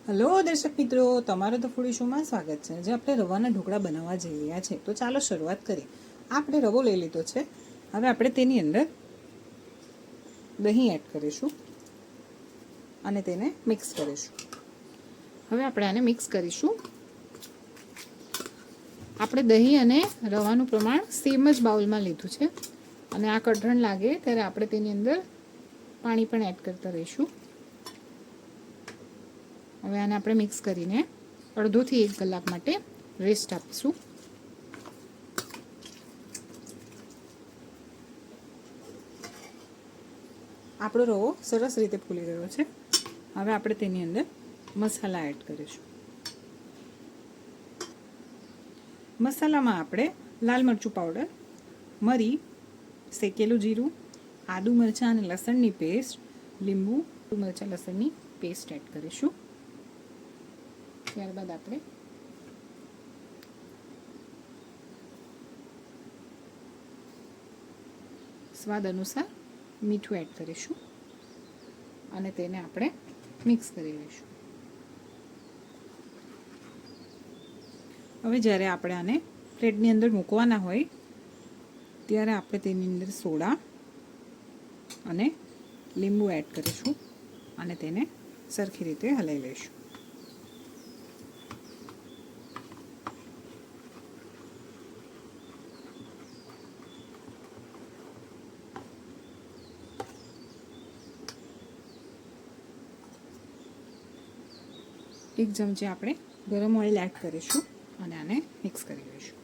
Hello દર્શક મિત્રો, તમારો તો ફૂડી શોમાં સ્વાગત છે. જે આપણે રવાના ઢોકળા બનાવવા જઈ રહ્યા છે, તો ચાલો શરૂઆત કરીએ. આપણે રવો લઈ લીધો છે. હવે આપણે તેની અંદર દહીં એડ કરીશું અને તેને મિક્સ કરીશું. હવે આપણે આને મિક્સ કરીશું. આપણે દહીં અને રવાનું પ્રમાણ સેમ જ બાઉલમાં લીધું છે અને આ કઠણ લાગે ત્યારે આપણે તેની અંદર પાણી પણ એડ કરતા રહીશું. હવે આને આપણે મિક્સ કરીને અડધોથી 1 કલાક માટે રેસ્ટ આપીશું. આપણો રવો સરસ રીતે ફૂલી ગયો છે. હવે આપણે તેની અંદર મસાલા એડ કરીશું. મસાલામાં આપણે લાલ મરચું પાવડર, મરી, શેકેલું જીરું, આદુ મરચાં અને લસણની પેસ્ટ, લીંબુ, મરચાં લસણની પેસ્ટ એડ કરીશું. ત્યારબાદ આપણે સ્વાદ અનુસાર મીઠું એડ કરીશું અને તેને આપણે મિક્સ કરી લઈશું. હવે જ્યારે આપણે આને પ્લેટની અંદર મૂકવાના હોય ત્યારે આપણે તેની અંદર સોડા અને લીંબુ એડ કરીશું અને તેને સરખી રીતે હલાવી લઈશું. એક ચમચી આપણે ગરમ ઓઇલ એડ કરીશું અને આને મિક્સ કરી લઈશું.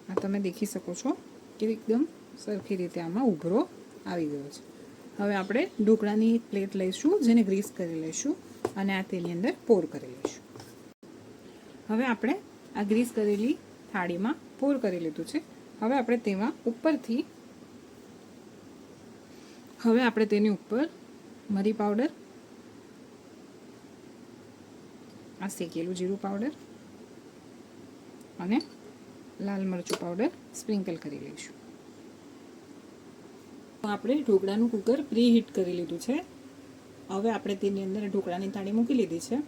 આ તમે દેખી શકો છો કે એકદમ સરખી રીતે આમાં ઉભરો આવી ગયો છે. હવે આપણે ઢોકળાની પ્લેટ લઈશું, જેને ગ્રીસ કરી લઈશું અને આ તેની અંદર પોર કરી લઈશું. હવે આપણે આ ગ્રીસ કરેલી થાળીમાં પોર કરી લીધું છે. હવે આપણે તેમાં ઉપરથી તેની ઉપર મરી પાવડર, આ શેકેલું જીરું પાવડર અને લાલ મરચું પાવડર સ્પ્રિંકલ કરી લઈશું. આપણે ઢોકળાનું કુકર પ્રી હીટ કરી લીધું છે. હવે આપણે તેની અંદર ઢોકળાની થાળી મૂકી લીધી છે.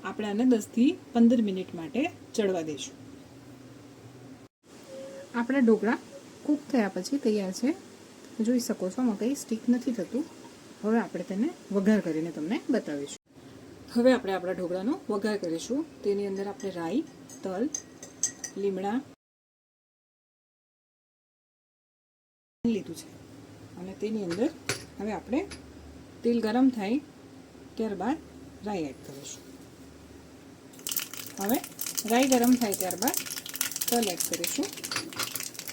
આપણે આને 10 થી 15 મિનિટ માટે ચડવા દઈશું. આપણા ઢોકળા કૂક થયા પછી તૈયાર છે. જોઈ શકો છો કંઈ સ્ટીક નથી થતું. હવે આપણે તેને વઘાર કરીને તમને બતાવીશું. હવે આપણે આપણા ઢોકળાનો વઘાર કરીશું. તેની અંદર આપણે રાઈ, તલ, લીમડા લીધું છે અને તેની અંદર હવે આપણે તેલ ગરમ થાય ત્યારબાદ રાઈ એડ કરીશું. હવે રાઈ ગરમ થાય ત્યારબાદ તલ એડ કરીશું.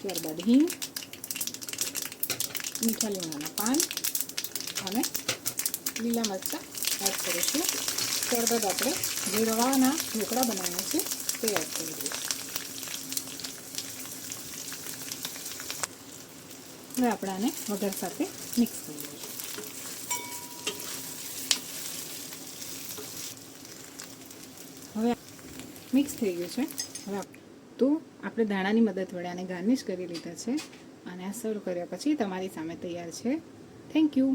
ત્યારબાદ હિંગ, મીઠા લીમડાના પાન અને લીલા મરચાં એડ કરીશું. ત્યારબાદ આપણે જે રવાના ઢોકળા બનાવ્યા છે તે એડ કરી દઈશું. હવે આપણે આને વઘાર સાથે મિક્સ કરી દઈશું. હવે મિક્સ થઈ ગયું છે. હવે તો આપણે દાણાની મદદ વડે આને ગાર્નિશ કરી લીધા છે અને આ સર્વ કર્યા પછી તમારી સામે તૈયાર છે. Thank you.